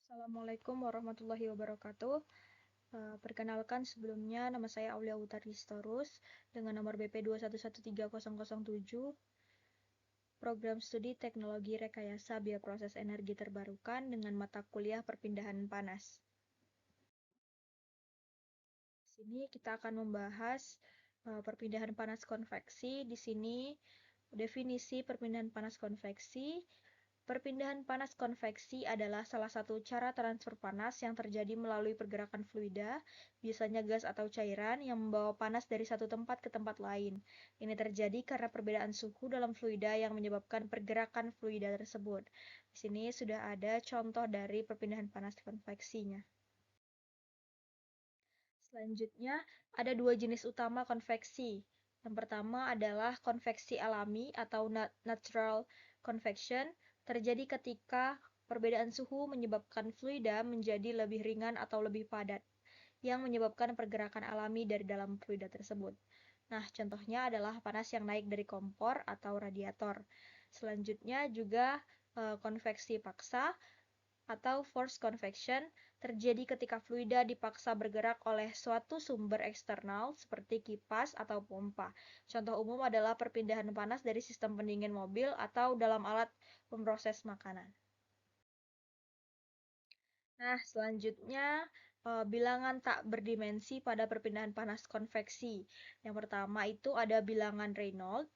Assalamualaikum warahmatullahi wabarakatuh. Perkenalkan sebelumnya, nama saya Aulia Utari Storus dengan nomor BP 2113007, Program Studi Teknologi Rekayasa Bioproses Energi Terbarukan dengan mata kuliah Perpindahan Panas. Di sini kita akan membahas perpindahan panas konveksi. Di sini definisi perpindahan panas konveksi. Perpindahan panas konveksi adalah salah satu cara transfer panas yang terjadi melalui pergerakan fluida, biasanya gas atau cairan, yang membawa panas dari satu tempat ke tempat lain. Ini terjadi karena perbedaan suhu dalam fluida yang menyebabkan pergerakan fluida tersebut. Di sini sudah ada contoh dari perpindahan panas konveksinya. Selanjutnya, ada dua jenis utama konveksi. Yang pertama adalah konveksi alami atau natural convection, terjadi ketika perbedaan suhu menyebabkan fluida menjadi lebih ringan atau lebih padat, yang menyebabkan pergerakan alami dari dalam fluida tersebut. Nah, contohnya adalah panas yang naik dari kompor atau radiator. Selanjutnya juga konveksi paksa atau forced convection terjadi ketika fluida dipaksa bergerak oleh suatu sumber eksternal seperti kipas atau pompa. Contoh umum adalah perpindahan panas dari sistem pendingin mobil atau dalam alat pemproses makanan. Nah, selanjutnya bilangan tak berdimensi pada perpindahan panas konveksi. Yang pertama itu ada bilangan Reynolds.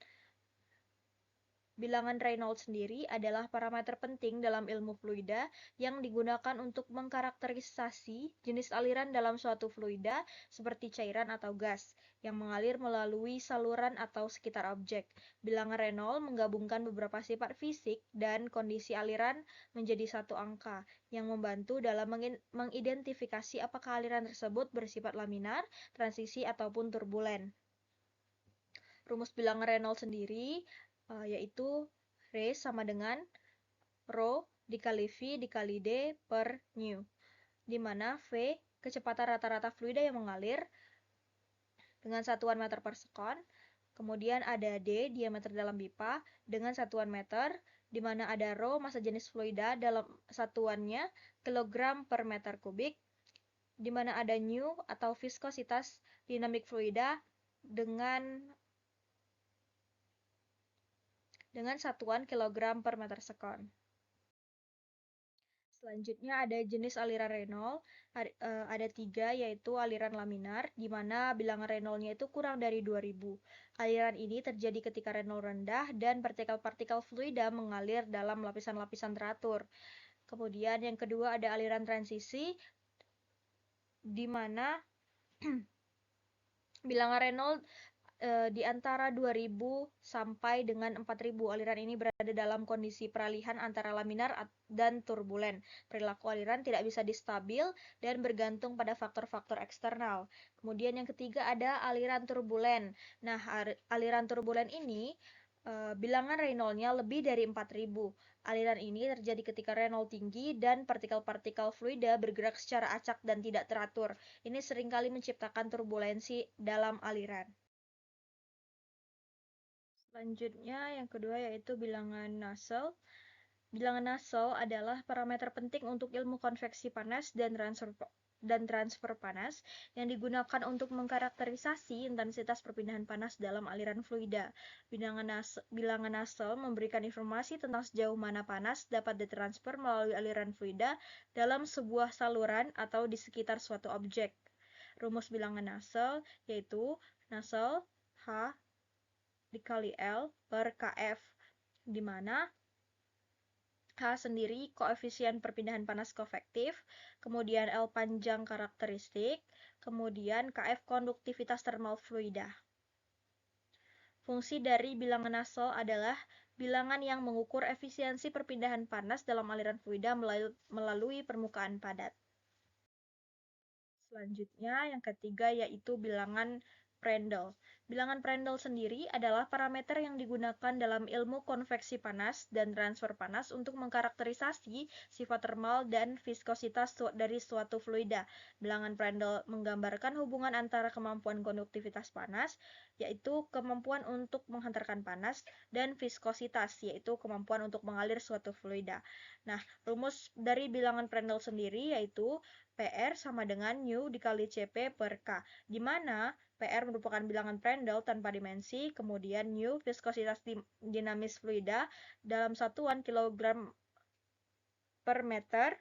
Bilangan Reynolds sendiri adalah parameter penting dalam ilmu fluida yang digunakan untuk mengkarakterisasi jenis aliran dalam suatu fluida seperti cairan atau gas yang mengalir melalui saluran atau sekitar objek. Bilangan Reynolds menggabungkan beberapa sifat fisik dan kondisi aliran menjadi satu angka yang membantu dalam mengidentifikasi apakah aliran tersebut bersifat laminar, transisi, ataupun turbulen. Rumus bilangan Reynolds sendiri yaitu R sama dengan Rho dikali V dikali D per nu, di mana V kecepatan rata-rata fluida yang mengalir dengan satuan meter per sekon, kemudian ada D diameter dalam pipa dengan satuan meter, di mana ada Rho massa jenis fluida dalam satuannya kilogram per meter kubik, di mana ada nu atau viskositas dinamik fluida dengan satuan kilogram per meter sekon. Selanjutnya ada jenis aliran Reynolds, ada 3 yaitu aliran laminar, di mana bilangan Reynolds-nya itu kurang dari 2000. Aliran ini terjadi ketika Reynolds rendah dan partikel-partikel fluida mengalir dalam lapisan-lapisan teratur. Kemudian yang kedua ada aliran transisi, di mana bilangan Reynolds di antara 2000 sampai dengan 4000. Aliran ini berada dalam kondisi peralihan antara laminar dan turbulen. Perilaku aliran tidak bisa distabil dan bergantung pada faktor-faktor eksternal. Kemudian yang ketiga ada aliran turbulen. Nah, aliran turbulen ini bilangan Reynolds-nya lebih dari 4000. Aliran ini terjadi ketika Reynolds tinggi dan partikel-partikel fluida bergerak secara acak dan tidak teratur. Ini seringkali menciptakan turbulensi dalam aliran. Selanjutnya yang kedua yaitu bilangan Nusselt. Bilangan Nusselt adalah parameter penting untuk ilmu konveksi panas dan transfer panas yang digunakan untuk mengkarakterisasi intensitas perpindahan panas dalam aliran fluida. Bilangan Nusselt memberikan informasi tentang sejauh mana panas dapat ditransfer melalui aliran fluida dalam sebuah saluran atau di sekitar suatu objek. Rumus bilangan Nusselt yaitu Nusselt H dikali L per Kf, di mana H sendiri koefisien perpindahan panas konvektif, kemudian L panjang karakteristik, kemudian Kf konduktivitas termal fluida. Fungsi dari bilangan Nusselt adalah bilangan yang mengukur efisiensi perpindahan panas dalam aliran fluida melalui permukaan padat. Selanjutnya yang ketiga yaitu bilangan Prandtl. Bilangan Prandtl sendiri adalah parameter yang digunakan dalam ilmu konveksi panas dan transfer panas untuk mengkarakterisasi sifat termal dan viskositas dari suatu fluida. Bilangan Prandtl menggambarkan hubungan antara kemampuan konduktivitas panas, yaitu kemampuan untuk menghantarkan panas, dan viskositas, yaitu kemampuan untuk mengalir suatu fluida. Nah, rumus dari bilangan Prandtl sendiri yaitu PR sama dengan U dikali CP per K, di mana PR merupakan bilangan Prandtl tanpa dimensi, kemudian U viskositas dinamis fluida dalam satuan kilogram per meter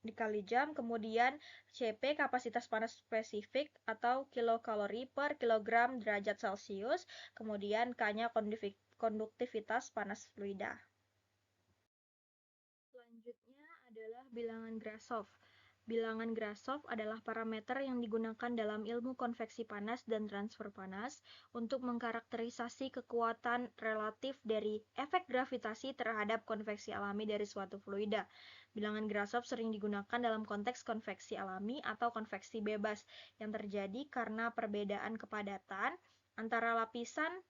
dikali jam, kemudian CP kapasitas panas spesifik atau kilokalori per kilogram derajat Celcius, kemudian K-nya konduktivitas panas fluida. Selanjutnya adalah bilangan Grashof. Bilangan Grashof adalah parameter yang digunakan dalam ilmu konveksi panas dan transfer panas untuk mengkarakterisasi kekuatan relatif dari efek gravitasi terhadap konveksi alami dari suatu fluida. Bilangan Grashof sering digunakan dalam konteks konveksi alami atau konveksi bebas yang terjadi karena perbedaan kepadatan antara lapisan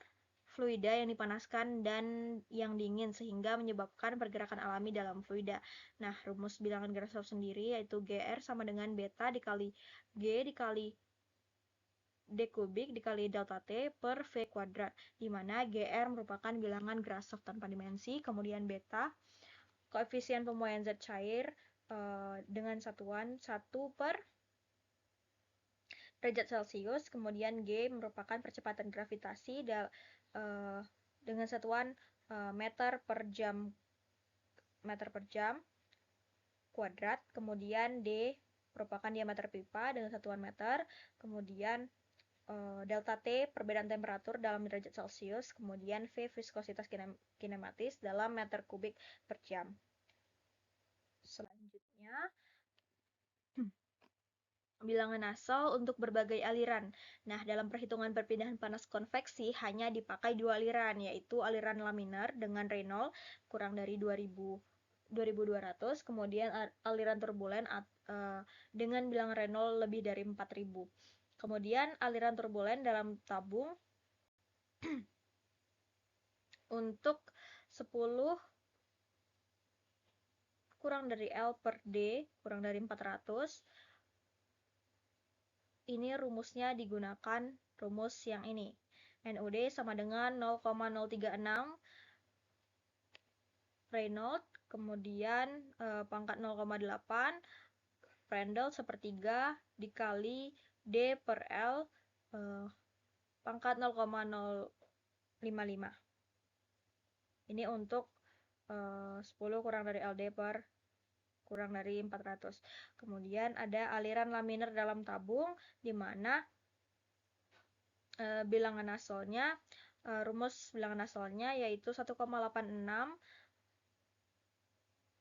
fluida yang dipanaskan dan yang dingin sehingga menyebabkan pergerakan alami dalam fluida. Nah, rumus bilangan Grashof sendiri yaitu GR sama dengan beta dikali G dikali D kubik dikali delta T per V kuadrat, di mana GR merupakan bilangan Grashof tanpa dimensi, kemudian beta koefisien pemuaian zat cair dengan satuan 1 per derajat Celcius, kemudian G merupakan percepatan gravitasi dengan satuan meter per jam kuadrat, kemudian D merupakan diameter pipa dengan satuan meter, kemudian delta T perbedaan temperatur dalam derajat Celcius, kemudian V viskositas kinematis dalam meter kubik per jam. Selanjutnya bilangan Nusselt untuk berbagai aliran. Nah, dalam perhitungan perpindahan panas konveksi hanya dipakai dua aliran, yaitu aliran laminar dengan Reynolds kurang dari 2200, kemudian aliran turbulen dengan bilangan Reynolds lebih dari 4000. Kemudian aliran turbulen dalam tabung untuk 10 kurang dari L per D kurang dari 400. Ini rumusnya digunakan rumus yang ini. NUD sama dengan 0,036 Reynolds, kemudian pangkat 0,8 Prandtl sepertiga dikali D per L pangkat 0,055. Ini untuk 10 kurang dari LD per kurang dari 400. Kemudian ada aliran laminar dalam tabung, di mana bilangan Nusseltnya, rumus bilangan Nusseltnya yaitu 1,86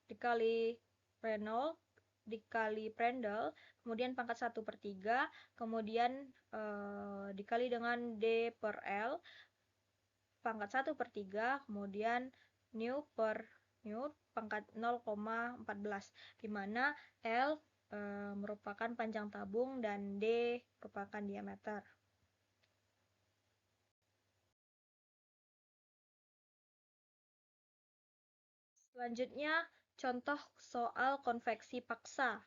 dikali Reynolds dikali Prandtl, kemudian pangkat 1 per 3, kemudian dikali dengan D per L, pangkat 1 per 3, kemudian nu per nu pangkat 0,14, di mana L merupakan panjang tabung dan D merupakan diameter. Selanjutnya, contoh soal konveksi paksa.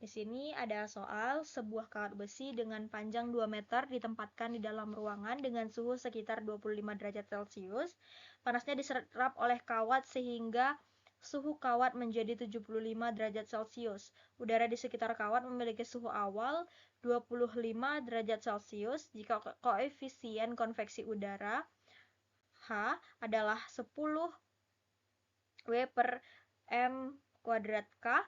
Di sini ada soal sebuah kawat besi dengan panjang 2 meter ditempatkan di dalam ruangan dengan suhu sekitar 25 derajat Celcius. Panasnya diserap oleh kawat sehingga suhu kawat menjadi 75 derajat Celcius. Udara di sekitar kawat memiliki suhu awal 25 derajat Celcius jika koefisien konveksi udara H adalah 10 W per M kuadrat K.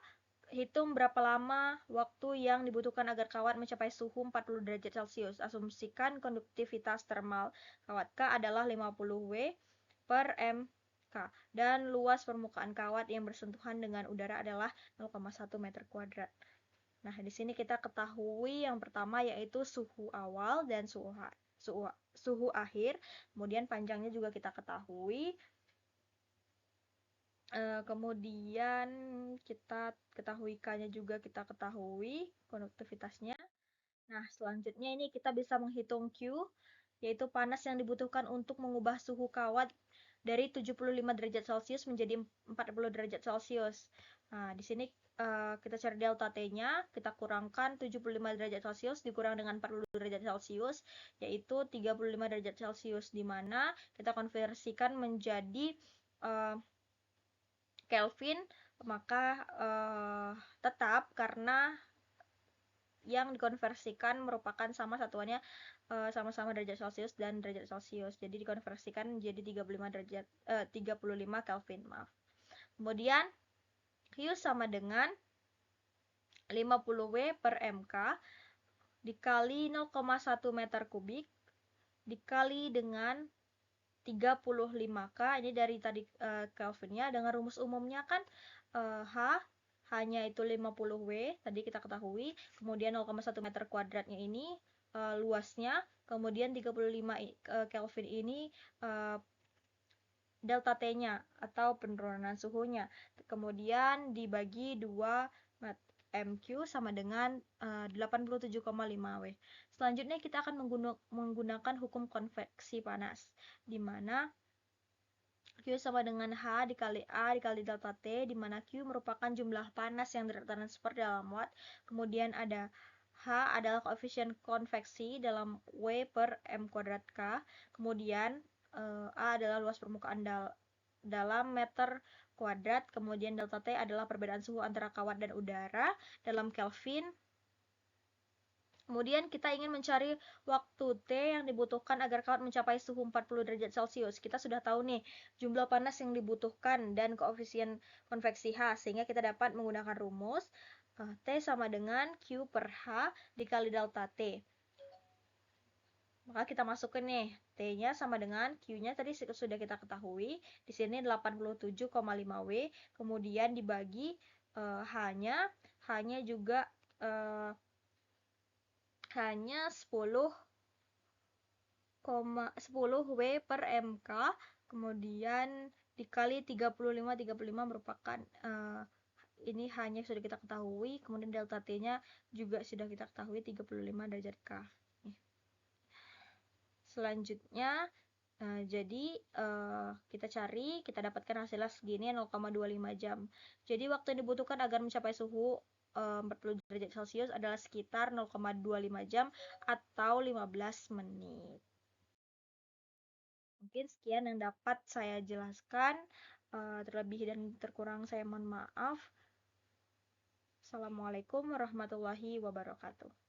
Hitung berapa lama waktu yang dibutuhkan agar kawat mencapai suhu 40 derajat Celcius. Asumsikan konduktivitas termal kawat K adalah 50 W per M K dan luas permukaan kawat yang bersentuhan dengan udara adalah 0,1 meter kuadrat. Nah, di sini kita ketahui yang pertama yaitu suhu awal dan suhu akhir. Kemudian panjangnya juga kita ketahui. Kemudian kita ketahui K-nya juga kita ketahui konduktivitasnya. Nah, selanjutnya ini kita bisa menghitung Q, yaitu panas yang dibutuhkan untuk mengubah suhu kawat dari 75 derajat Celcius menjadi 40 derajat Celcius. Nah, di sini kita cari delta T-nya, kita kurangkan 75 derajat Celcius dikurang dengan 40 derajat Celcius, yaitu 35 derajat Celcius, di mana kita konversikan menjadi Kelvin, maka tetap karena yang dikonversikan merupakan sama satuannya sama-sama derajat Celcius dan derajat Celcius. Jadi dikonversikan menjadi 35 Kelvin, maaf. Kemudian Q sama dengan 50 W per MK dikali 0,1 meter kubik dikali dengan 35K, ini dari tadi Kelvinnya, dengan rumus umumnya kan H hanya itu 50 W, tadi kita ketahui, kemudian 0,1 meter kuadratnya ini luasnya, kemudian 35 Kelvin ini delta T-nya atau penurunan suhunya, kemudian dibagi 2 MQ sama dengan 87,5 W. Selanjutnya kita akan menggunakan hukum konveksi panas, di mana Q sama dengan H dikali A dikali delta T, di mana Q merupakan jumlah panas yang tertransfer dalam watt. Kemudian ada H adalah koefisien konveksi dalam W per M kuadrat K. Kemudian A adalah luas permukaan dalam meter kuadrat. Kemudian delta T adalah perbedaan suhu antara kawat dan udara dalam Kelvin. Kemudian kita ingin mencari waktu T yang dibutuhkan agar kawat mencapai suhu 40 derajat Celcius. Kita sudah tahu nih jumlah panas yang dibutuhkan dan koefisien konveksi H, sehingga kita dapat menggunakan rumus T sama dengan Q per H dikali delta T. Maka kita masukkan nih, T-nya sama dengan Q-nya tadi sudah kita ketahui. Di sini 87,5 W, kemudian dibagi H-nya juga hanya 10 W per MK, kemudian dikali 35 merupakan ini hanya sudah kita ketahui, kemudian delta T-nya juga sudah kita ketahui 35 derajat K. Selanjutnya jadi kita dapatkan hasilnya segini 0,25 jam. Jadi waktu yang dibutuhkan agar mencapai suhu 40 derajat Celcius adalah sekitar 0,25 jam atau 15 menit. Mungkin sekian yang dapat saya jelaskan. Terlebih dan terkurang saya mohon maaf. Assalamualaikum warahmatullahi wabarakatuh.